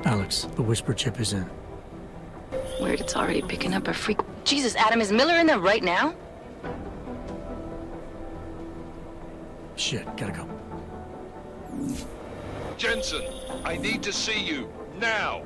Alex, the whisper chip is in. Weird, it's already picking up a freak. Jesus, Adam, is Miller in there right now? Shit, gotta go. Jensen, I need to see you, now!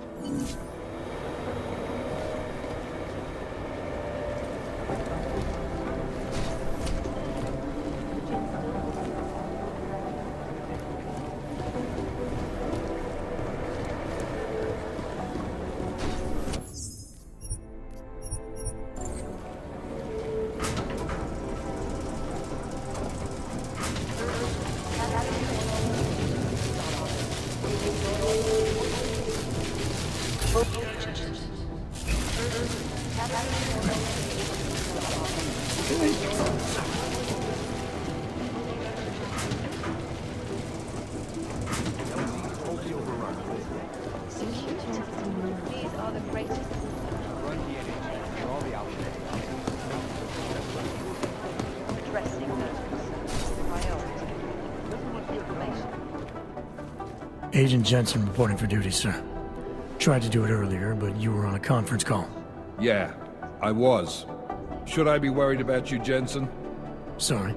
Agent Jensen reporting for duty, sir. Tried to do it earlier, but you were on a conference call. Yeah, I was. Should I be worried about you, Jensen? Sorry.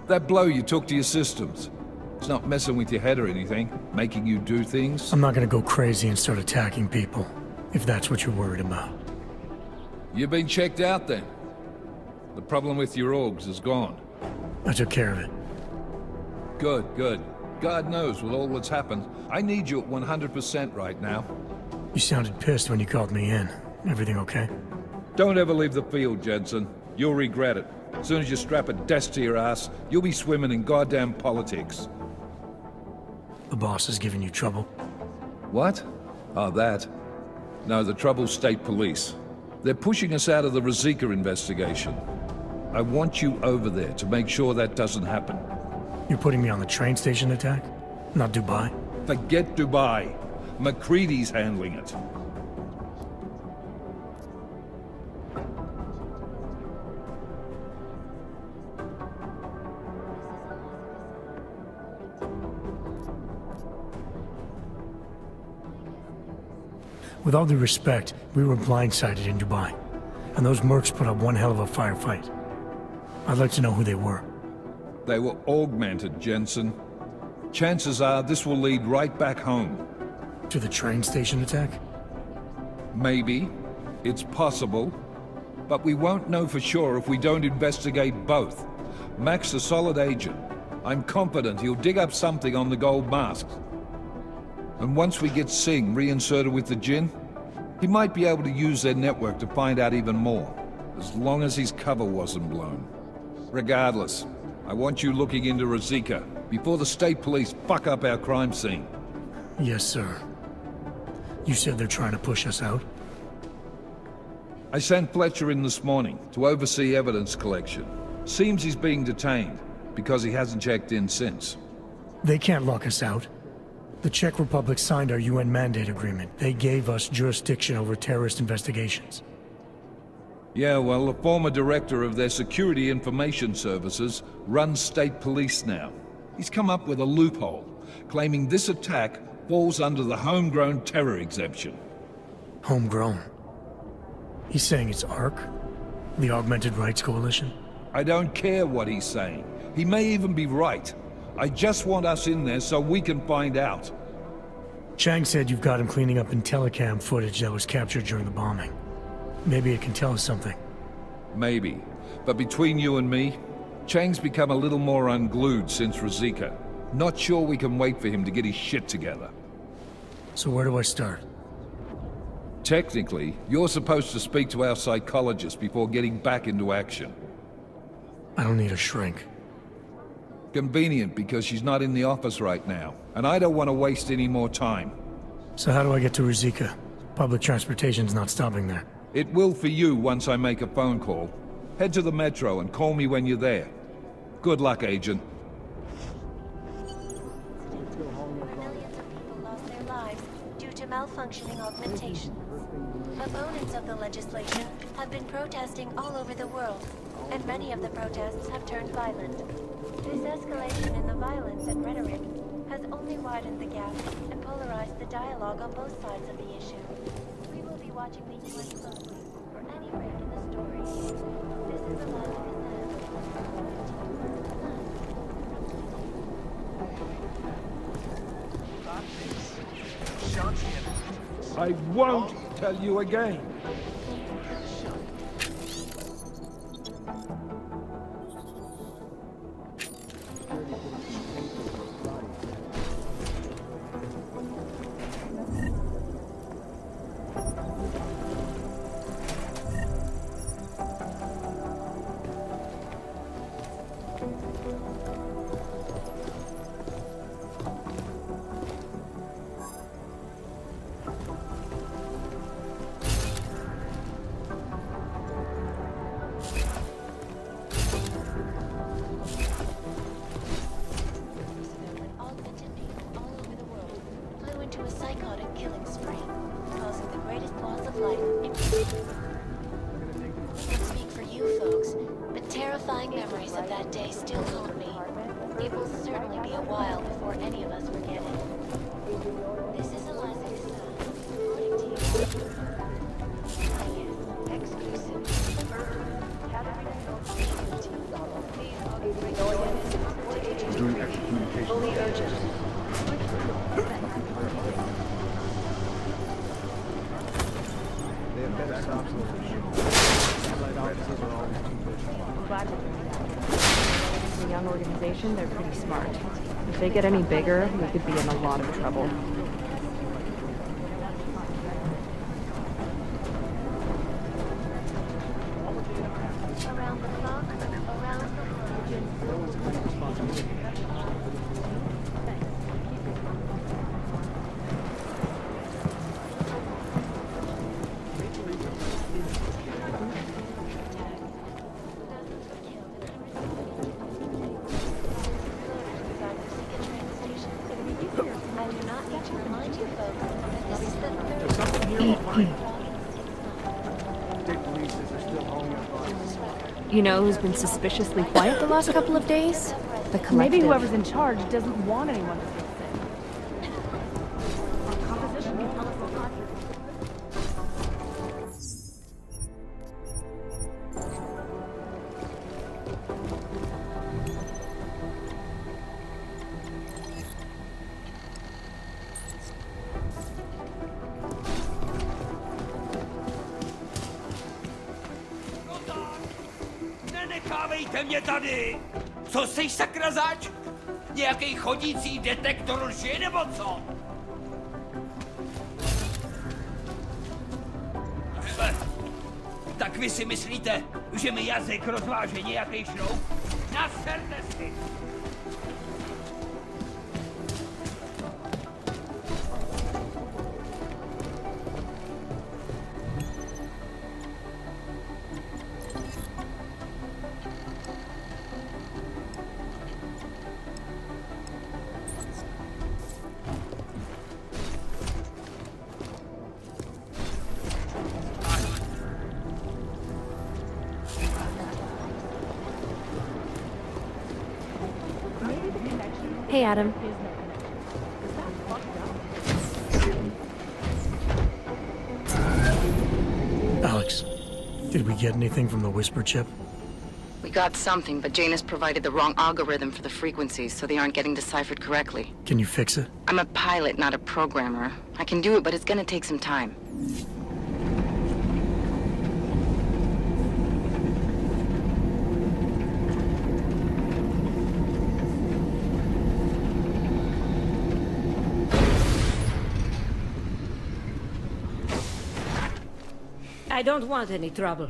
That blow you took to your systems. It's not messing with your head or anything, making you do things. I'm not gonna go crazy and start attacking people, if that's what you're worried about. You've been checked out then. The problem with your orgs is gone. I took care of it. Good, good. God knows with all that's happened, I need you at 100% right now. You sounded pissed when you called me in. Everything okay? Don't ever leave the field, Jensen. You'll regret it. As soon as you strap a desk to your ass, you'll be swimming in goddamn politics. The boss is giving you trouble? What? Oh, that. No, the trouble's state police. They're pushing us out of the Rosika investigation. I want you over there to make sure that doesn't happen. You're putting me on the train station attack? Not Dubai? Forget Dubai. McCready's handling it. With all due respect, we were blindsided in Dubai, and those mercs put up one hell of a firefight. I'd like to know who they were. They were augmented, Jensen. Chances are this will lead right back home. To the train station attack? Maybe. It's possible. But we won't know for sure if we don't investigate both. Mac's a solid agent. I'm confident he'll dig up something on the gold masks. And once we get Singh reinserted with the Jinn, he might be able to use their network to find out even more, as long as his cover wasn't blown. Regardless, I want you looking into Rosika before the state police fuck up our crime scene. Yes, sir. You said they're trying to push us out? I sent Fletcher in this morning to oversee evidence collection. Seems he's being detained, because he hasn't checked in since. They can't lock us out. The Czech Republic signed our UN mandate agreement. They gave us jurisdiction over terrorist investigations. Yeah, well, the former director of their security information services runs state police now. He's come up with a loophole, claiming this attack falls under the homegrown terror exemption. Homegrown? He's saying it's ARC? The Augmented Rights Coalition? I don't care what he's saying. He may even be right. I just want us in there so we can find out. Chang said you've got him cleaning up Intellicam footage that was captured during the bombing. Maybe it can tell us something. Maybe. But between you and me, Chang's become a little more unglued since Rosika. Not sure we can wait for him to get his shit together. So where do I start? Technically, you're supposed to speak to our psychologist before getting back into action. I don't need a shrink. Convenient because she's not in the office right now, and I don't want to waste any more time. So how do I get to Rosika? Public transportation's not stopping there. It will for you once I make a phone call. Head to the metro and call me when you're there. Good luck, Agent. Millions of people lost their lives due to malfunctioning augmentation. Opponents of the legislation have been protesting all over the world, and many of the protests have turned violent. This escalation in the violence and rhetoric has only widened the gap and polarized the dialogue on both sides of the issue. We will be watching the UN closely for any break in the story. This is a live I won't tell you again. to a psychotic killing spree, causing the greatest loss of life in... I can't speak for you folks, but terrifying memories of that day still haunt me. It will certainly be a while before any of us forget it. This is Eliza reporting to you. Exclusive. Doing excommunication. Fully urgent. It's a young organization, they're pretty smart. If they get any bigger, we could be in a lot of trouble. Around the clock, around the You know who's been suspiciously quiet the last couple of days? The collective. Maybe whoever's in charge doesn't want anyone to feel sick. Our composition can tell us a lot. Nenechávejte mě tady! Co jsi sakra zač? Nějaký chodící detektor lži nebo co? Tak vy si myslíte, že mi jazyk rozváže nějaký šroub? Naserte si! Hey, Adam. Alex, did we get anything from the Whisper chip? We got something, but Janus provided the wrong algorithm for the frequencies, so they aren't getting deciphered correctly. Can you fix it? I'm a pilot, not a programmer. I can do it, but it's gonna take some time. I don't want any trouble.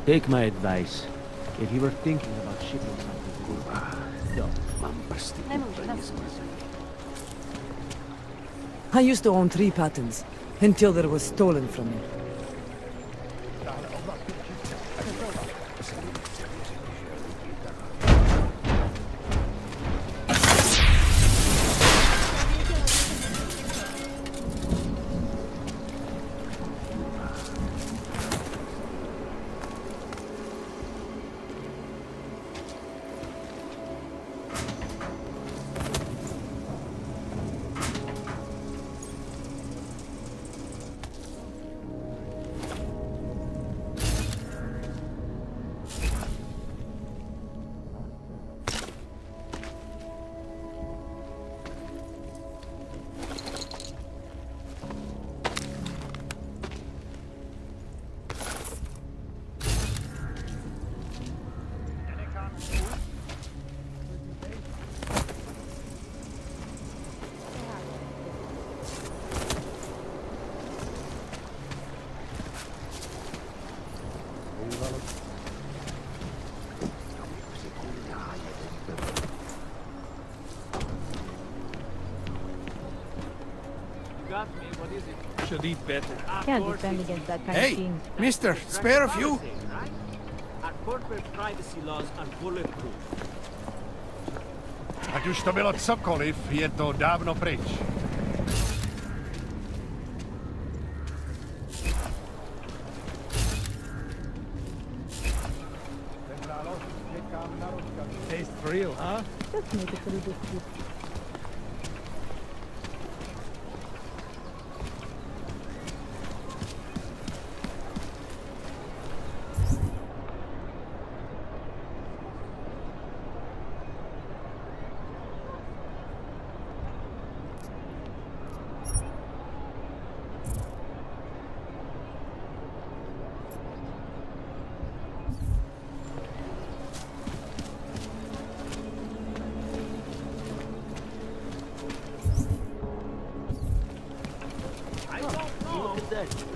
Take my advice. If you were thinking about shipping something cool, don't. I used to own 3 patents, until there was stolen from me. Should eat better. Can't defend against that kind of Hey, team. mister, spare a few? Our corporate privacy laws are bulletproof. Ať už to bylo cokoliv, je to dávno pryč. Tastes real, huh? Just make it pretty good.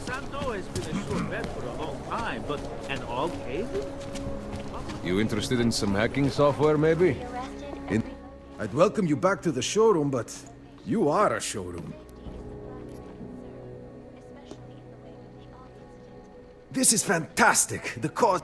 Santo has been a sure bet for a long time, but an all cave? You interested in some hacking software, maybe? I'd welcome you back to the showroom, but you are a showroom. This is fantastic. The cost...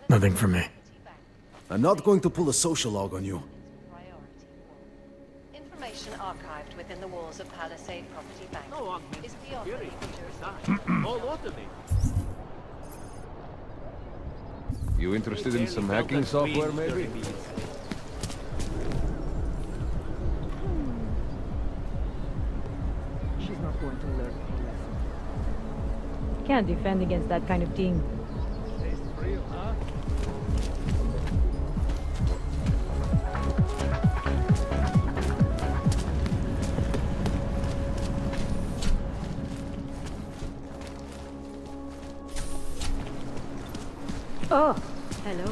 Nothing for me. I'm not going to pull a social log on you. Information archived within the walls of Palisade Property Bank No, is beyond the very legal design. All automated. You interested in some hacking software, maybe? She's not going to learn a lesson. Can't defend against that kind of team. Tastes real, huh? Oh, hello.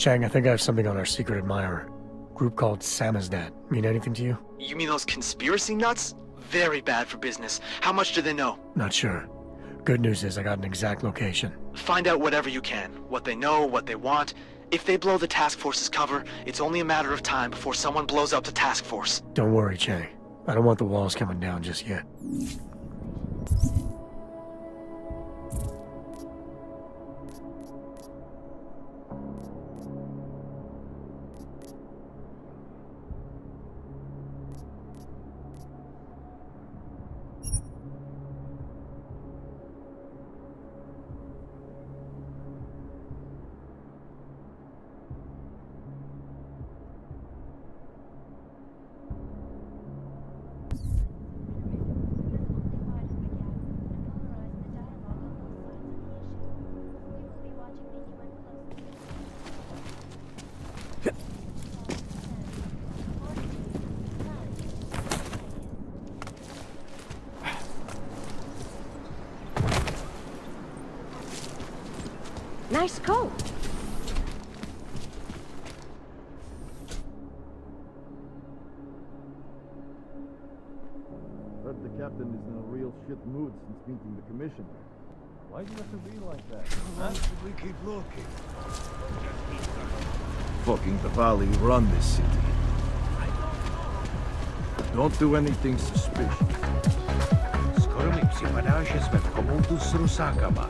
Chang, I think I have something on our secret admirer. Group called Samizdat. Mean anything to you? You mean those conspiracy nuts? Very bad for business. How much do they know? Not sure. Good news is I got an exact location. Find out whatever you can. What they know, what they want. If they blow the task force's cover, it's only a matter of time before someone blows up the task force. Don't worry, Chang. I don't want the walls coming down just yet. Nice coat. Heard the captain is in a real shit mood since meeting the commissioner. Why do you have to be like that? How long should we keep looking? Fucking Tavali run this city. Don't do anything suspicious. Skoro mi připadá, že jsme v komoutu s Rusákama.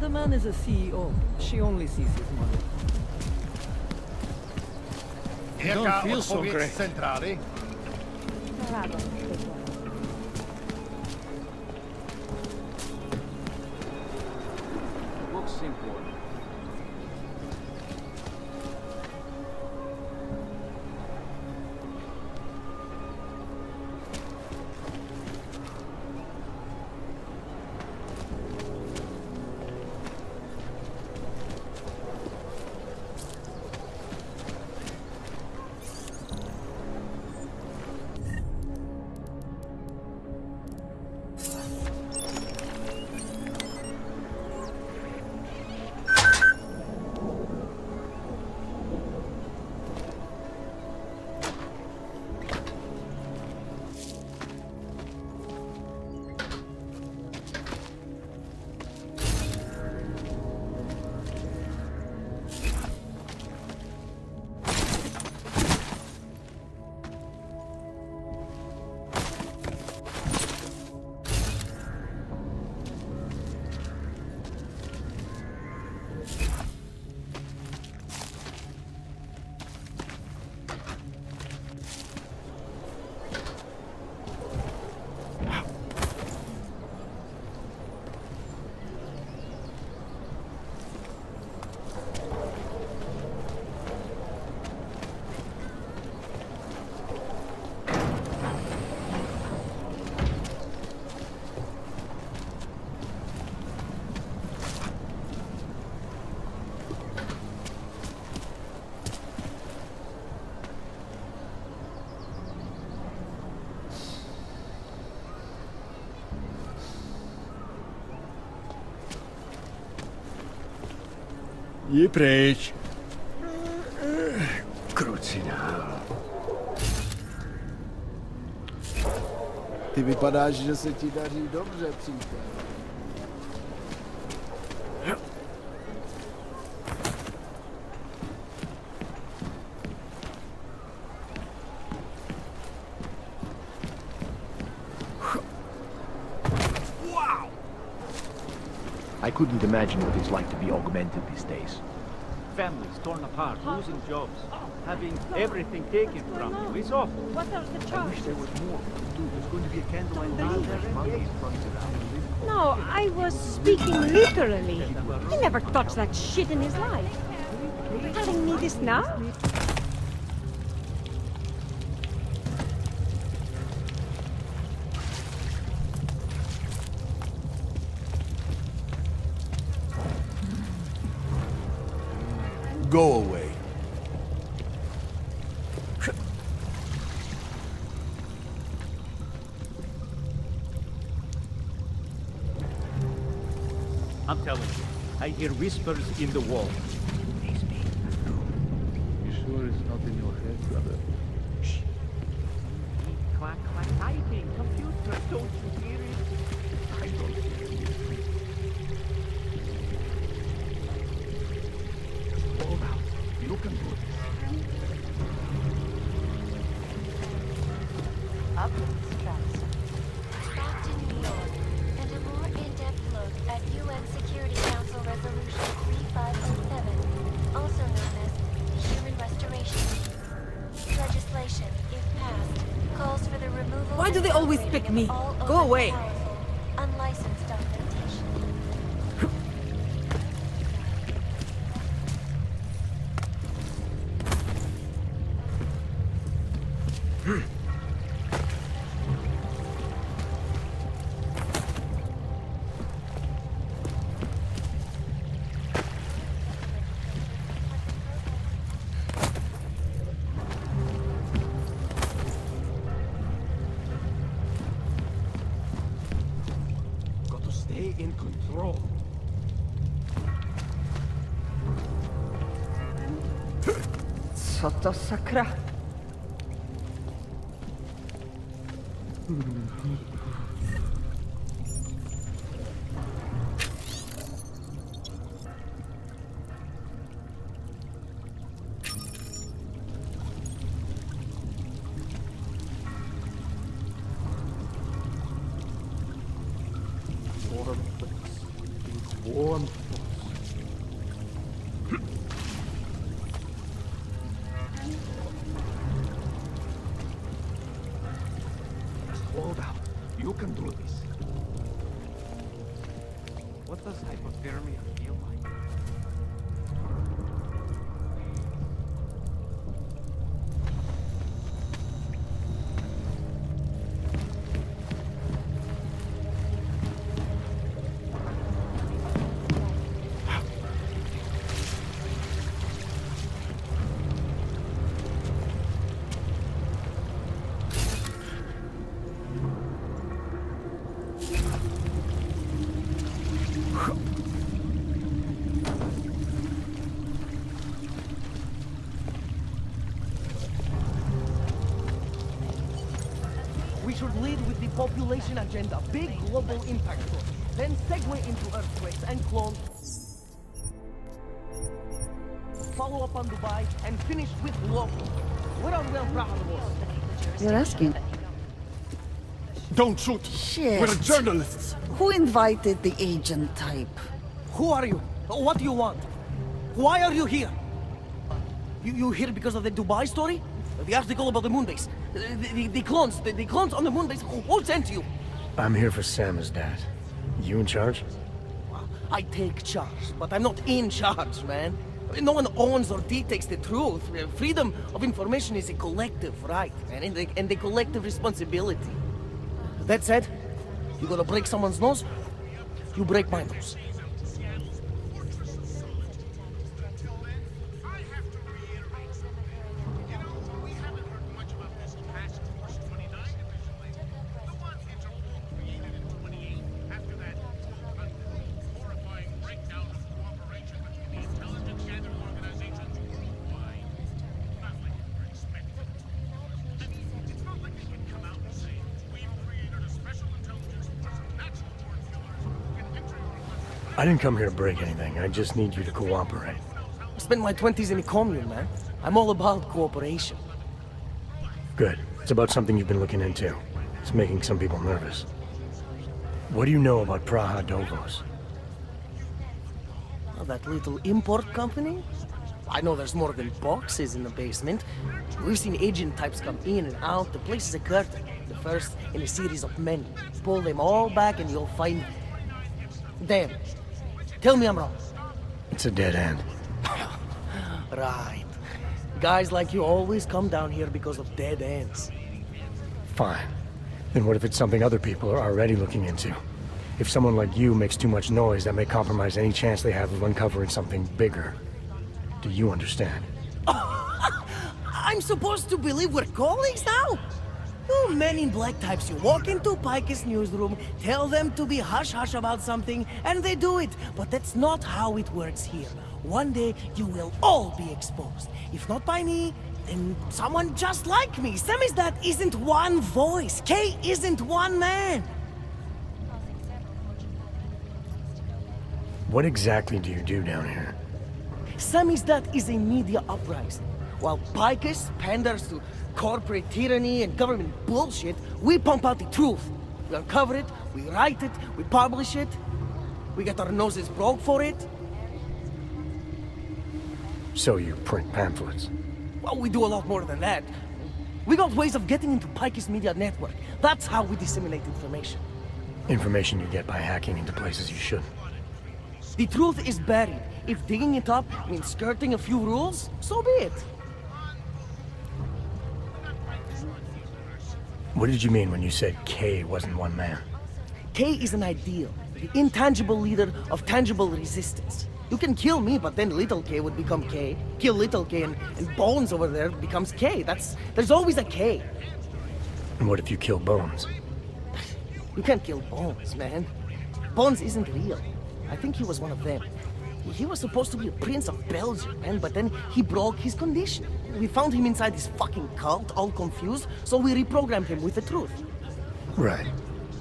The man is a CEO. She only sees his money. Jaká odpověď z centrály? Looks simple. Je pryč. Krucinál. Ty vypadáš, že se ti daří dobře, přítel. I couldn't imagine what it's like to be augmented these days. Families torn apart, losing jobs, having everything taken from you. It's awful. What are the I wish charges? there was more we could do. There's going to be a candlelight dinner. There's money in front of it. No, I was speaking literally. He never touched that shit in his life. Telling me this now? Go away. I'm telling you, I hear whispers in the wall. They speak. You sure it's not in your head, brother? Shh. Clack, clack, typing. Computer, don't you hear it? I don't hear it. Hold out. You can do this. Up fast. Back to New York, and a more in-depth look at UN Security Council Resolution 3507, also known as the Human Restoration. Legislation, if passed, calls for the removal. Why do they always pick me? Go away. Unlicensed documentation. Gotta stay in control. Co to sakra? Warm thoughts. Warm thoughts. Hold out. You can do this. What does hypothermia feel like? We should lead with the population agenda, big global impact story. Then segue into earthquakes and clones. Follow up on Dubai and finish with local. Where are Will Brahmos? You're asking? Don't shoot! Shit. We're journalists! Who invited the agent type? Who are you? What do you want? Why are you here? You here because of the Dubai story? The article about the moon base? The clones on the moon base? Who sent you? I'm here for Sam's dad. You in charge? I take charge, but I'm not in charge, man. No one owns or dictates the truth. Freedom of information is a collective right, man, and a collective responsibility. That said, you gotta break someone's nose, you break my nose. I didn't come here to break anything. I just need you to cooperate. I spent my 20s in a commune, man. I'm all about cooperation. Good. It's about something you've been looking into. It's making some people nervous. What do you know about Praha Dovos? Oh, that little import company? I know there's more than boxes in the basement. We've seen agent types come in and out. The place is a curtain. The first in a series of many. Pull them all back and you'll find... them. Tell me I'm wrong. It's a dead end. Right. Guys like you always come down here because of dead ends. Fine. Then what if it's something other people are already looking into? If someone like you makes too much noise, that may compromise any chance they have of uncovering something bigger. Do you understand? I'm supposed to believe we're colleagues now? You men in black types, you walk into Pike's newsroom, tell them to be hush-hush about something, and they do it. But that's not how it works here. One day, you will all be exposed. If not by me, then someone just like me. Samizdat isn't one voice. K isn't one man. What exactly do you do down here? Samizdat is a media uprising. While Picus panders to corporate tyranny and government bullshit, we pump out the truth. We uncover it, we write it, we publish it. We get our noses broke for it. So you print pamphlets? Well, we do a lot more than that. We got ways of getting into Picus media network. That's how we disseminate information. Information you get by hacking into places you shouldn't. The truth is buried. If digging it up means skirting a few rules, so be it. What did you mean when you said K wasn't one man? K is an ideal, the intangible leader of tangible resistance. You can kill me, but then little K would become K. Kill little K and Bones over there becomes K. There's always a K. And what if you kill Bones? You can't kill Bones, man. Bones isn't real. I think he was one of them. He was supposed to be a prince of Belgium, man, but then he broke his condition. We found him inside this fucking cult, all confused, so we reprogrammed him with the truth. Right.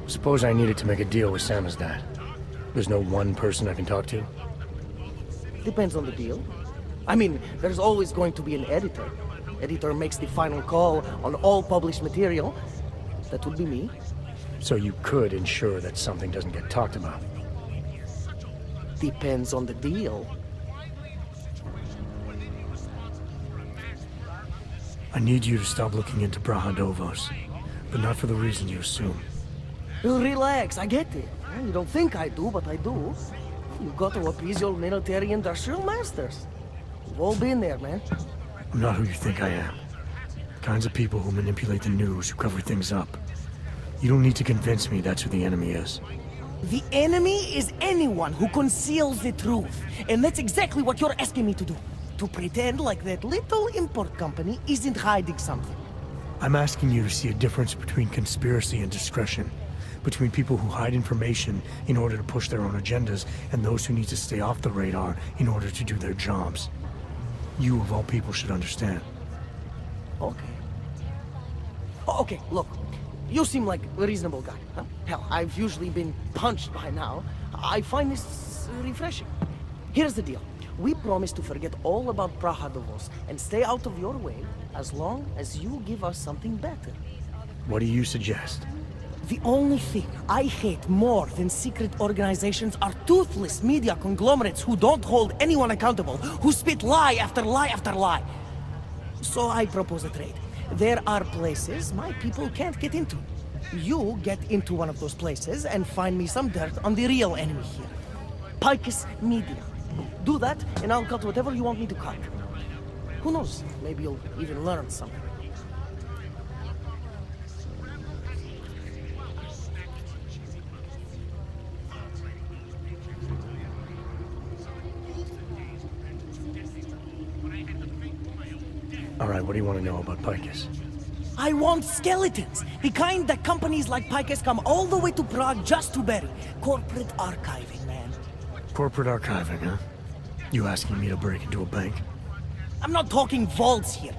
Suppose I needed to make a deal with Samizdat. There's no one person I can talk to? Depends on the deal. I mean, there's always going to be an editor. Editor makes the final call on all published material. That would be me. So you could ensure that something doesn't get talked about? Depends on the deal. I need you to stop looking into Brahadovos, but not for the reason you assume. Relax, I get it. You don't think I do, but I do. You got to appease your military-industrial masters. We've all been there, man. I'm not who you think I am. The kinds of people who manipulate the news, who cover things up. You don't need to convince me that's who the enemy is. The enemy is anyone who conceals the truth. And that's exactly what you're asking me to do. To pretend like that little import company isn't hiding something. I'm asking you to see a difference between conspiracy and discretion. Between people who hide information in order to push their own agendas and those who need to stay off the radar in order to do their jobs. You, of all people, should understand. Okay. Okay, look. You seem like a reasonable guy. Huh? Hell, I've usually been punched by now. I find this refreshing. Here's the deal. We promise to forget all about Brahadovos and stay out of your way as long as you give us something better. What do you suggest? The only thing I hate more than secret organizations are toothless media conglomerates who don't hold anyone accountable, who spit lie after lie after lie. So I propose a trade. There are places my people can't get into. You get into one of those places and find me some dirt on the real enemy here. Picus Media. Do that, and I'll cut whatever you want me to cut. Who knows? Maybe you'll even learn something. All right, what do you want to know about Picus? I want skeletons! The kind that companies like Picus come all the way to Prague just to bury. Corporate archiving, man. Corporate archiving, huh? You asking me to break into a bank? I'm not talking vaults here.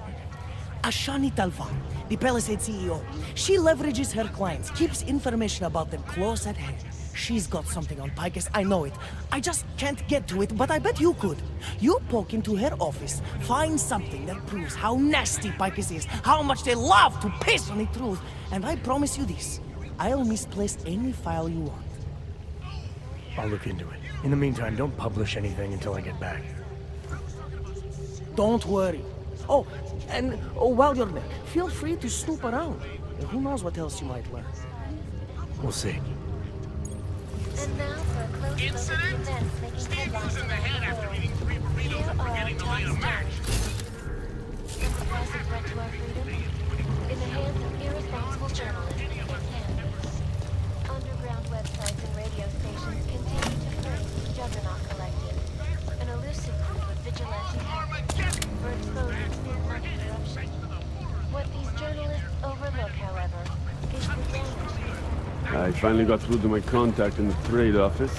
Ashani Talvan, the Palisade CEO, she leverages her clients, keeps information about them close at hand. She's got something on Picus, I know it. I just can't get to it, but I bet you could. You poke into her office, find something that proves how nasty Picus is, how much they love to piss on the truth, and I promise you this, I'll misplace any file you want. I'll look into it. In the meantime, don't publish anything until I get back. Don't worry. Oh, and while you're there, feel free to snoop around. Who knows what else you might learn. We'll see. And now for a close look at the events making headlines around the world. Here are our top stories. The present threat to our freedom? In the hands of irresponsible journalists and candidates. Underground websites and radio stations continue to frame the Juggernaut Collective, an elusive group of vigilante hackers for exposing state money corruption. What these journalists overlook, however, I finally got through to my contact in the trade office.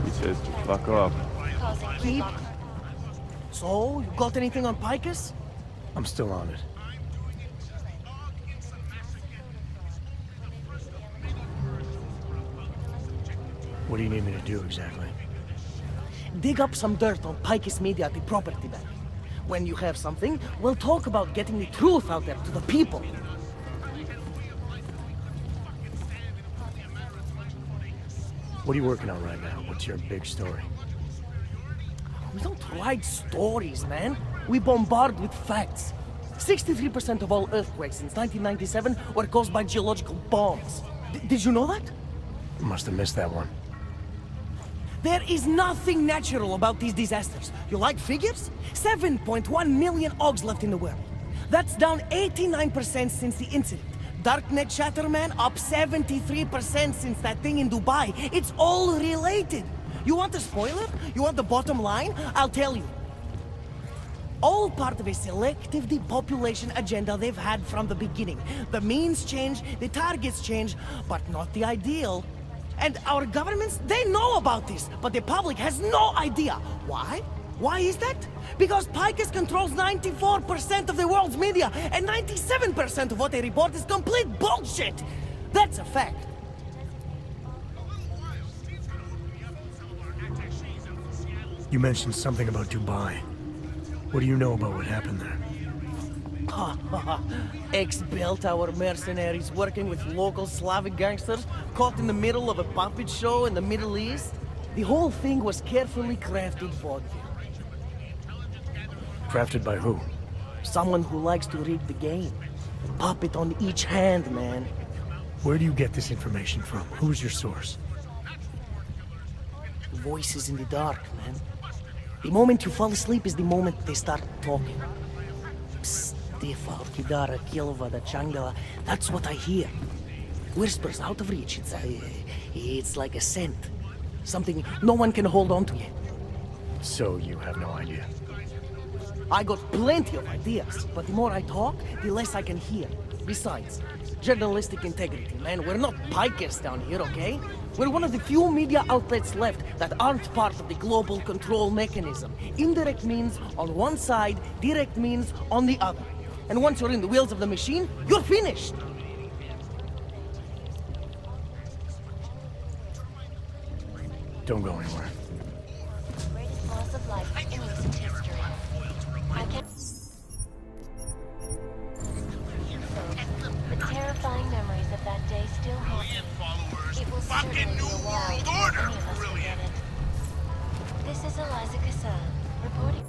He says to fuck off. Keep. So, you got anything on Picus? I'm still on it. What do you need me to do exactly? Dig up some dirt on Picus Media at the property bank. When you have something, we'll talk about getting the truth out there to the people. What are you working on right now? What's your big story? We don't write stories, man. We bombard with facts. 63% of all earthquakes since 1997 were caused by geological bombs. Did you know that? Must have missed that one. There is nothing natural about these disasters. You like figures? 7.1 million Augs left in the world. That's down 89% since the incident. Darknet chatter, man, up 73% since that thing in Dubai. It's all related. You want a spoiler? You want the bottom line? I'll tell you. All part of a selective depopulation agenda they've had from the beginning. The means change, the targets change, but not the ideal. And our governments, they know about this, but the public has no idea. Why? Why is that? Because Picus controls 94% of the world's media, and 97% of what they report is complete bullshit. That's a fact. You mentioned something about Dubai. What do you know about what happened there? Ex-built our mercenaries working with local Slavic gangsters caught in the middle of a puppet show in the Middle East. The whole thing was carefully crafted vaudeville. Crafted by who? Someone who likes to rig the game. Puppet on each hand, man. Where do you get this information from? Who's your source? Voices in the dark, man. The moment you fall asleep is the moment they start talking. Psst, Defa, Orkidara, Kilva, Changala. That's what I hear. Whispers out of reach. It's like a scent. Something no one can hold on to yet. So you have no idea? I got plenty of ideas, but the more I talk, the less I can hear. Besides, journalistic integrity, man. We're not Picus down here, okay? We're one of the few media outlets left that aren't part of the global control mechanism. Indirect means on one side, direct means on the other. And once you're in the wheels of the machine, you're finished! Don't go anywhere. Greatest loss of life in recent history. I can't... The terrifying memories of that day still haunt me. It will certainly be a while before any of us forget it. This is Eliza Kassan, reporting...